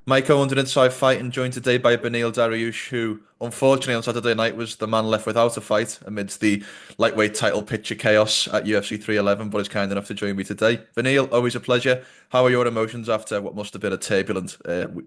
Mike Owens and Inside Fighting joined today by Beneil Dariush, who unfortunately on Saturday night was the man left without a fight amidst the lightweight title picture chaos at UFC 311, but is kind enough to join me today. Beneil, always a pleasure. How are your emotions after what must have been a turbulent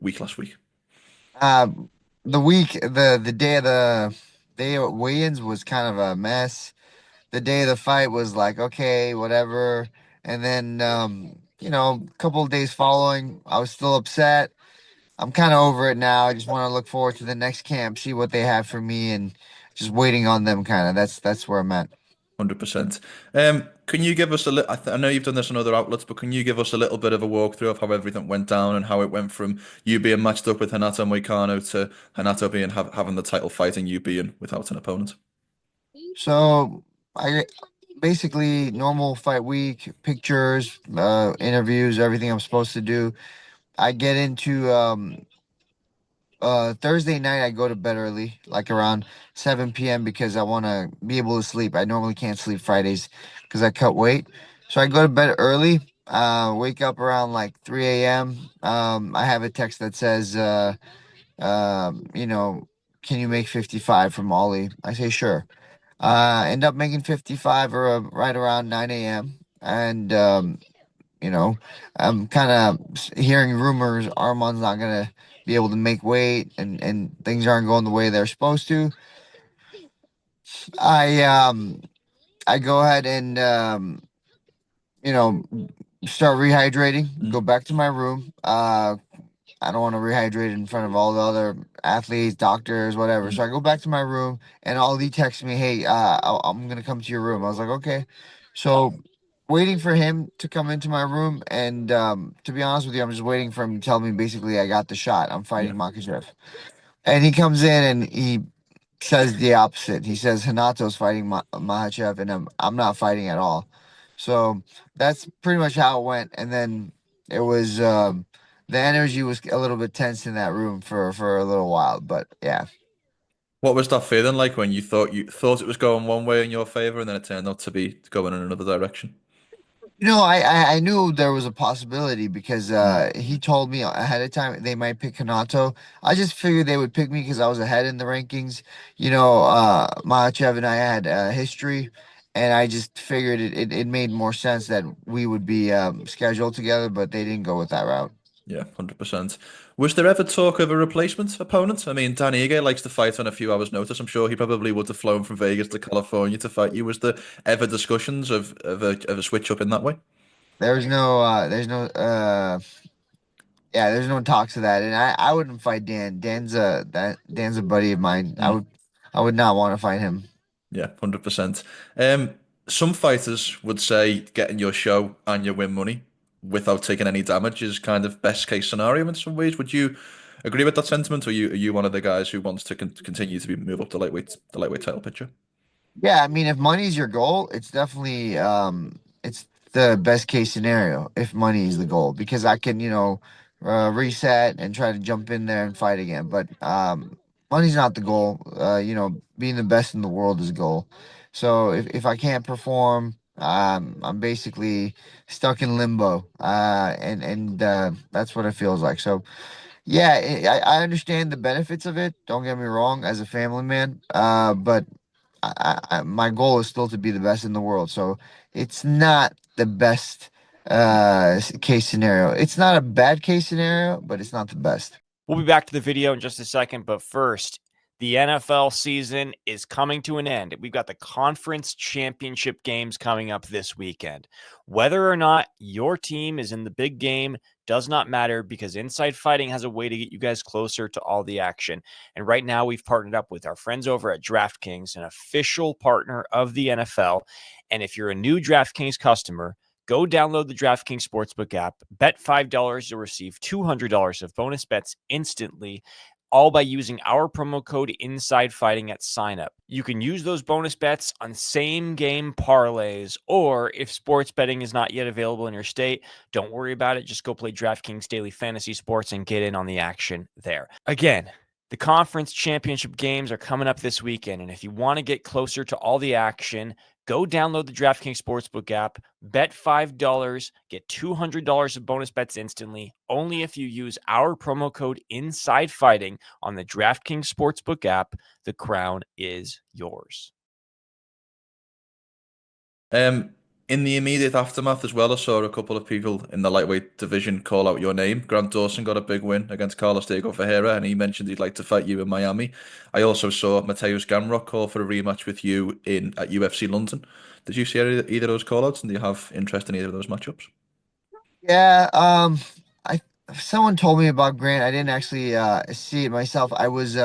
week last week? Uh, the day of weigh-ins was kind of a mess. The day of the fight was like, okay, whatever. And then, a couple of days following, I was still upset. I'm kind of over it now. I just want to look forward to the next camp, see what they have for me, and just waiting on them. Kind of. That's where I'm at. 100%. Can you give us a little, I know you've done this on other outlets, but can you give us a little bit of a walkthrough of how everything went down and how it went from you being matched up with Renato Moicano to Renato being having the title fight and you being without an opponent? So I basically normal fight week, pictures, interviews, everything I'm supposed to do. I get into Thursday night I go to bed early, like around 7 p.m. because I want to be able to sleep. I normally can't sleep Fridays because I cut weight. So I go to bed early, wake up around like 3 a.m. I have a text that says you know, can you make 55 from Ollie? I say sure. End up making 55 or right around 9 a.m. And you know, I'm kind of hearing rumors Arman's not gonna be able to make weight, and things aren't going the way they're supposed to. I um I go ahead and you know start rehydrating. Go Mm. back to my room. I don't want to rehydrate in front of all the other athletes, doctors, whatever. So I Mm. go back to my room, and Ollie texts me, "Hey, I'm gonna come to your room." I was like, "Okay." So waiting for him to come into my room, and to be honest with you, I'm just waiting for him to tell me basically I got the shot. I'm Yeah. fighting Makhachev, and he comes in and he says the opposite. He says Hanato's fighting Makhachev, and I'm not fighting at all. So that's pretty much how it went. And then it was the energy was a little bit tense in that room for a little while. But yeah. What was that feeling like when you thought it was going one way in your favor and then it turned out to be going in another direction? I knew there was a possibility because Mm. he told me ahead of time they might pick Hanato. I just figured they would pick me because I was ahead in the rankings. Makhachev and I had history, and I just figured it made more sense that we would be scheduled together, but they didn't go with that route. Yeah, 100%. Was there ever talk of a replacement opponent? I mean, Dan Ige likes to fight on a few hours' notice. I'm sure he probably would have flown from Vegas to California to fight you. Was there ever discussions of a switch up in that way? There's no talks of that, and I wouldn't fight Dan. Dan's a buddy of mine. Mm. I would not want to fight him. Yeah, 100%. Um, some fighters would say getting your show and your win money without taking any damage is kind of best case scenario in some ways. Would you agree with that sentiment, or are you one of the guys who wants to continue to move up the lightweight title picture? Yeah, I mean, if money's your goal, it's definitely it's the best case scenario if money is the goal because I can, reset and try to jump in there and fight again. But money's not the goal. Being the best in the world is the goal. So if I can't perform, I'm basically stuck in limbo. And that's what it feels like. So yeah, I understand the benefits of it. Don't get me wrong, as a family man. But my goal is still to be the best in the world. So it's not the best case scenario. It's not a bad case scenario, but it's not the best. We'll be back to the video in just a second, but first, the NFL season is coming to an end. We've got the conference championship games coming up this weekend. Whether or not your team is in the big game does not matter because Inside Fighting has a way to get you guys closer to all the action. And right now, we've partnered up with our friends over at DraftKings, an official partner of the NFL. And if you're a new DraftKings customer, go download the DraftKings Sportsbook app, bet $5 to receive $200 of bonus bets instantly, all by using our promo code Inside Fighting at signup. You can use those bonus bets on same game parlays, or if sports betting is not yet available in your state, don't worry about it. Just go play DraftKings Daily Fantasy Sports and get in on the action there. Again, the conference championship games are coming up this weekend, and if you want to get closer to all the action, Go download the DraftKings Sportsbook app, bet $5, get $200 of bonus bets instantly, only if you use our promo code INSIDEFIGHTING on the DraftKings Sportsbook app. The crown is yours. In the immediate aftermath as well, I saw a couple of people in the lightweight division call out your name. Grant Dawson got a big win against Carlos Diego Ferreira, and he mentioned he'd like to fight you in Miami. I also saw Mateusz Gamrot call for a rematch with you at UFC London. Did you see either of those call outs, and do you have interest in either of those matchups? Yeah, I someone told me about Grant. I didn't actually see it myself. I was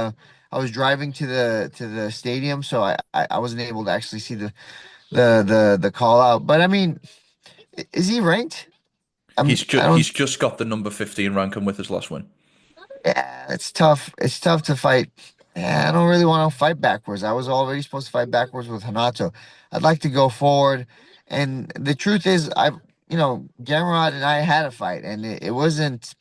driving to the stadium, so I wasn't able to actually see the call out. But I mean, is he ranked? I don't. He's just got the number 15 ranking with his last win. Yeah, it's tough. It's tough to fight. Yeah, I don't really want to fight backwards. I was already supposed to fight backwards with Renato. I'd like to go forward. And the truth is, Gamrot and I had a fight, and it wasn't,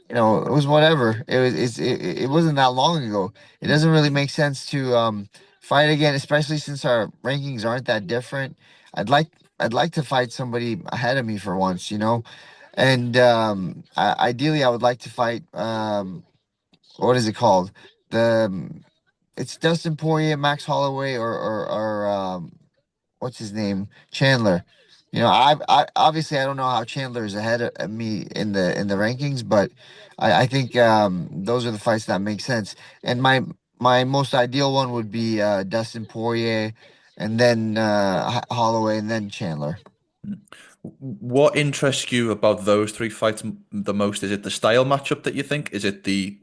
it was whatever. It wasn't that long ago. It doesn't really make sense to fight again, especially since our rankings aren't that different. I'd like I'd like to fight somebody ahead of me for once, and ideally I would like to fight what is it called? The It's Dustin Poirier, Max Holloway, or what's his name, Chandler. I obviously I don't know how Chandler is ahead of me in the rankings, but I think those are the fights that make sense. And my most ideal one would be Dustin Poirier, and then Holloway, and then Chandler. What interests you about those three fights the most? Is it the style matchup that you think? Is it the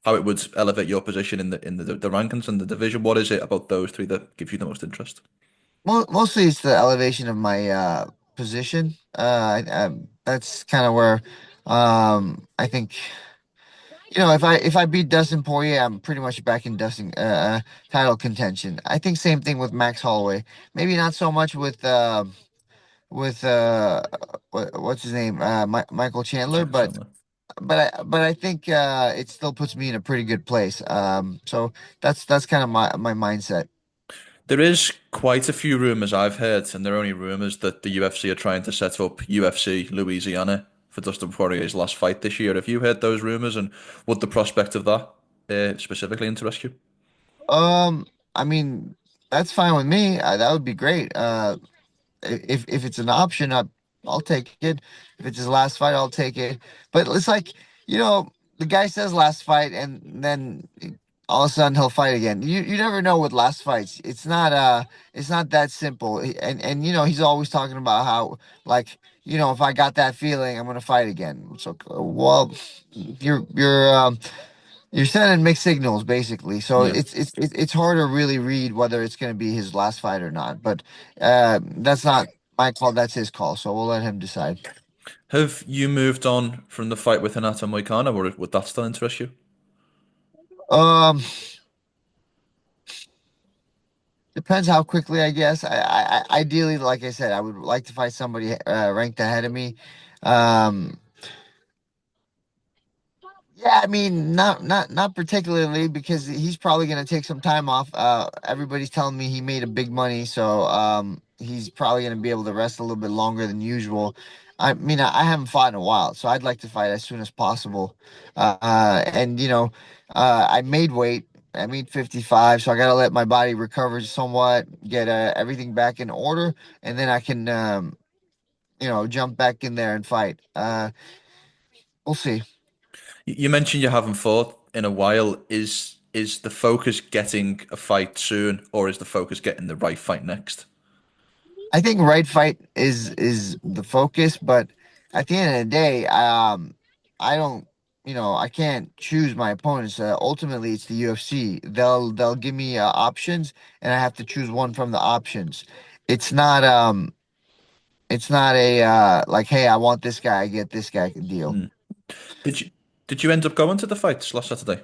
how it would elevate your position in the rankings and the division? What is it about those three that gives you the most interest? Mostly it's the elevation of my position. That's kind of where I think if I beat Dustin Poirier, I'm pretty much back in Dustin title contention. I think same thing with Max Holloway. Maybe not so much with what's his name, Michael Chandler, but Chandler. I think it still puts me in a pretty good place. So that's kind of my mindset. There is quite a few rumors I've heard, and they're only rumors that the UFC are trying to set up UFC Louisiana for Dustin Poirier's last fight this year. Have you heard those rumors, and would the prospect of that specifically interest you? I mean, that's fine with me. That would be great. If it's an option, I'll take it. If it's his last fight, I'll take it. But it's like, the guy says last fight, and then all of a sudden he'll fight again. You never know with last fights. It's not that simple. And he's always talking about how, like, if I got that feeling, I'm gonna fight again. So well, you're sending mixed signals basically. So Yeah. it's hard to really read whether it's gonna be his last fight or not. But that's not my call. That's his call. So we'll let him decide. Have you moved on from the fight with Renato Moicano, or would that still interest you? Um, Depends how quickly, I guess. Ideally, like I said, I would like to fight somebody ranked ahead of me. Um, yeah, I mean, not particularly, because he's probably gonna take some time off. Everybody's telling me he made a big money, so he's probably gonna be able to rest a little bit longer than usual. I mean, I haven't fought in a while, so I'd like to fight as soon as possible. And I made weight. I made 55, so I gotta let my body recover somewhat, get everything back in order, and then I can jump back in there and fight. We'll see. You mentioned you haven't fought in a while. Is the focus getting a fight soon, or is the focus getting the right fight next? I think right fight is the focus, but at the end of the day, I don't, I can't choose my opponents. Ultimately, it's the UFC. They'll give me options, and I have to choose one from the options. It's not it's not a like, hey, I want this guy, I get this guy deal. Hmm. Did you did you end up going to the fights last Saturday?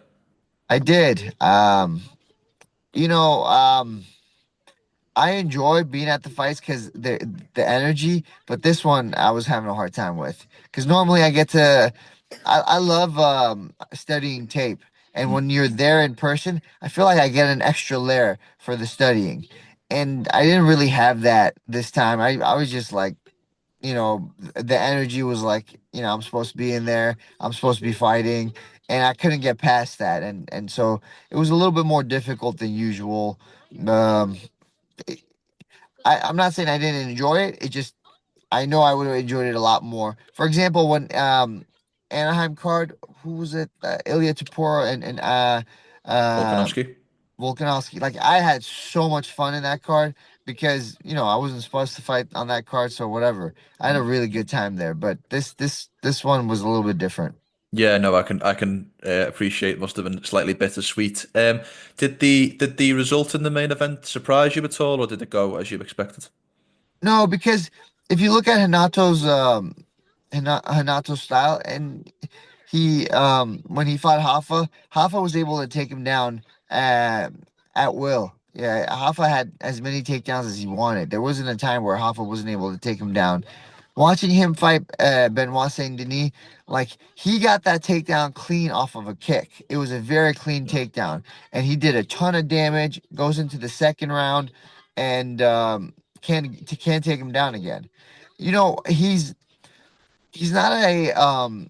I did. You know, I enjoy being at the fights because the energy, but this one I was having a hard time with because normally I get to. I love studying tape, and Hmm. when you're there in person, I feel like I get an extra layer for the studying. and I didn't really have that this time. I was just like, the energy was like, I'm supposed to be in there. I'm supposed to be fighting, and I couldn't get past that. And so it was a little bit more difficult than usual. Um, I'm not saying I didn't enjoy it. It just I know I would have enjoyed it a lot more. For example, when Anaheim card, who was it? Ilya Tapora and uh Volkanovski. Volkanovski. Like I had so much fun in that card because I wasn't supposed to fight on that card, so whatever. I had a really good time there. But this one was a little bit different. Yeah, no, I can appreciate. Must have been slightly bittersweet. Did the result in the main event surprise you at all, or did it go as you expected? No, because if you look at Hinato's style, and he when he fought Hoffa was able to take him down uh, at will. Yeah, Hoffa had as many takedowns as he wanted. There wasn't a time where Hoffa wasn't able to take him down. Watching him fight Benoit Saint Denis, like he got that takedown clean off of a kick. It was a very clean takedown, and he did a ton of damage. Goes into the second round, and can't take him down again. He's not a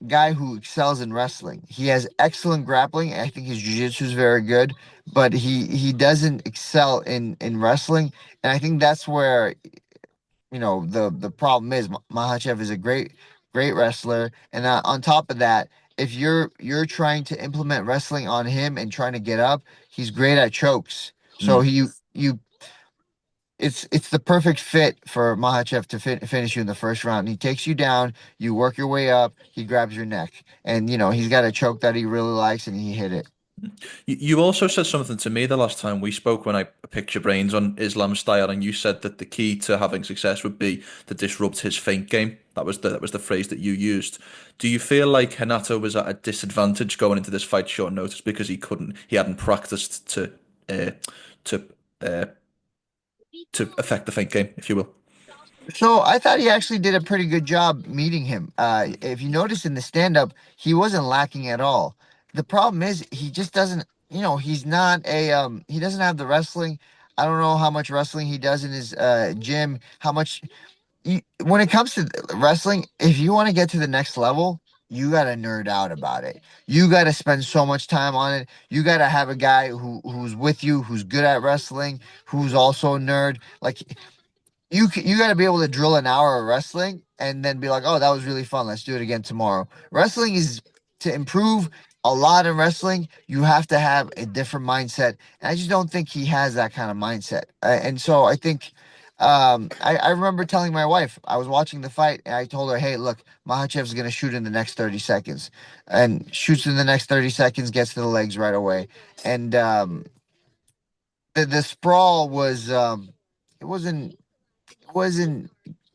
guy who excels in wrestling. He has excellent grappling. I think his jiu-jitsu is very good, but he doesn't excel in wrestling, and I think that's where the problem is. Makhachev is a great wrestler, and on top of that, if you're trying to implement wrestling on him and trying to get up, he's great at chokes. So Mm. you it's the perfect fit for Makhachev to finish you in the first round. He takes you down, you work your way up, he grabs your neck, and he's got a choke that he really likes, and he hit it. You also said something to me the last time we spoke when I picked your brains on Islam style, and you said that the key to having success would be to disrupt his feint game. That was the phrase that you used. Do you feel like Renato was at a disadvantage going into this fight short notice because he hadn't practiced uh, to uh, to affect the feint game, if you will? So I thought he actually did a pretty good job meeting him. If you notice in the stand-up, he wasn't lacking at all. The problem is he just doesn't, he's not he doesn't have the wrestling. I don't know how much wrestling he does in his gym, how much when it comes to wrestling, if you want to get to the next level, you got to nerd out about it. You got to spend so much time on it. You got to have a guy who's with you, who's good at wrestling, who's also a nerd. Like you got to be able to drill an hour of wrestling and then be like, oh, that was really fun. Let's do it again tomorrow. Wrestling is to improve a lot in wrestling. You have to have a different mindset, and I just don't think he has that kind of mindset. And so I think. I remember telling my wife, I was watching the fight, and I told her, hey, look, Makhachev's going to shoot in the next 30 seconds. And shoots in the next 30 seconds, gets to the legs right away. And the sprawl was, it wasn't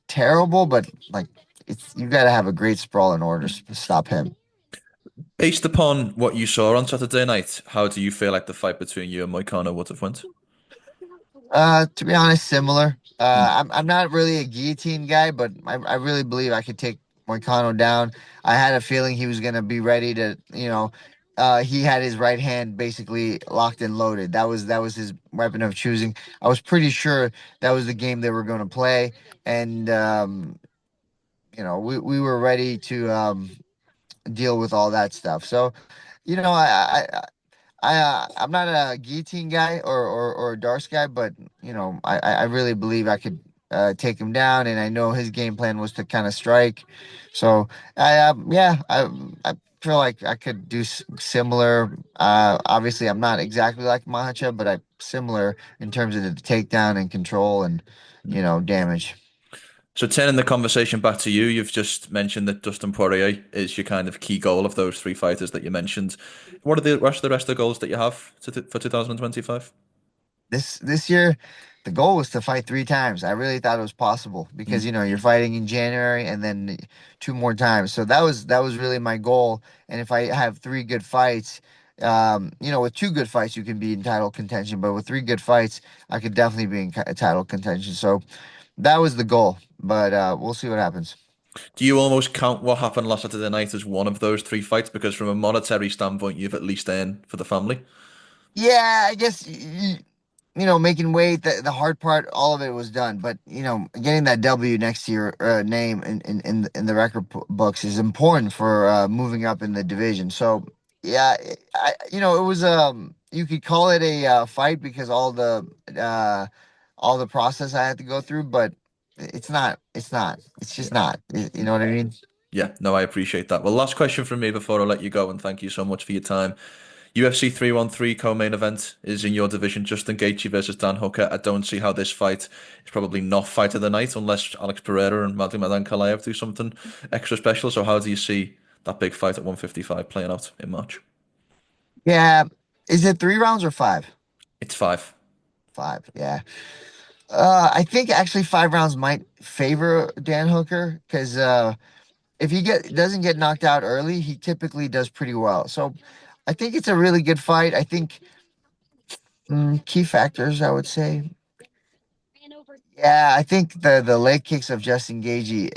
terrible, but like you got to have a great sprawl in order to stop him. Based upon what you saw on Saturday night, how do you feel like the fight between you and Moicano would have went? To be honest, similar. Mm. I'm not really a guillotine guy, but I really believe I could take Moicano down. I had a feeling he was gonna be ready to, he had his right hand basically locked and loaded. That was his weapon of choosing. I was pretty sure that was the game they were gonna play, and we were ready to deal with all that stuff. So, you know, I'm not a guillotine guy or a darts guy, but I really believe I could take him down, and I know his game plan was to kind of strike. So I feel like I could do similar. Obviously, I'm not exactly like Makhachev, but I similar in terms of the takedown and control and damage. So turning the conversation back to you, you've just mentioned that Dustin Poirier is your kind of key goal of those three fighters that you mentioned. What are the rest of the goals that you have for 2025? This year, the goal was to fight 3 times. I really thought it was possible because Mm. you're fighting in January and then 2 more times. So that was really my goal. And if I have 3 good fights, with 2 good fights you can be in title contention, but with 3 good fights, I could definitely be in title contention. So that was the goal. But we'll see what happens. Do you almost count what happened last Saturday night as one of those three fights? Because from a monetary standpoint, you've at least earned for the family. Yeah, I guess making weight, the hard part, all of it was done. But getting that W next to your name in the record books is important for moving up in the division. So yeah, it was you could call it a fight because all the process I had to go through, but it's not. It's not. It's just not. You know what I mean? Yeah, no, I appreciate that. Well, last question from me before I let you go, and thank you so much for your time. UFC 313 co-main event is in your division, Justin Gaethje versus Dan Hooker. I don't see how this fight is probably not fight of the night unless Alex Pereira and Madan Kalaev do something extra special. So how do you see that big fight at 155 playing out in March? Yeah. Is it 3 rounds or five? It's 5. Five. Yeah. I think actually 5 rounds might favor Dan Hooker because if he doesn't get knocked out early, he typically does pretty well. So I think it's a really good fight. I think key factors, I would say. Yeah, I think the leg kicks of Justin Gaethje,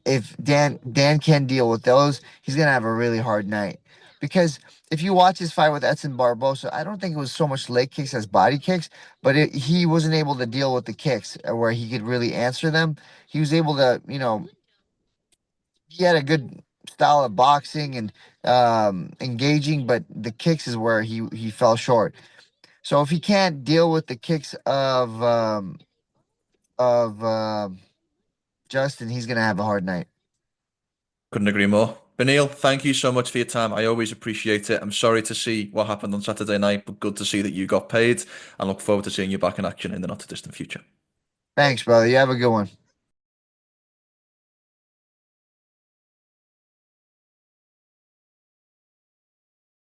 if Dan can deal with those, he's gonna have a really hard night. Because if you watch his fight with Edson Barbosa, I don't think it was so much leg kicks as body kicks, but he wasn't able to deal with the kicks where he could really answer them. He was able to, he had a good style of boxing and engaging, but the kicks is where he fell short. So if he can't deal with the kicks of Justin, he's gonna have a hard night. Couldn't agree more. Beneil, thank you so much for your time. I always appreciate it. I'm sorry to see what happened on Saturday night, but good to see that you got paid and look forward to seeing you back in action in the not too distant future. Thanks, brother. You have a good one.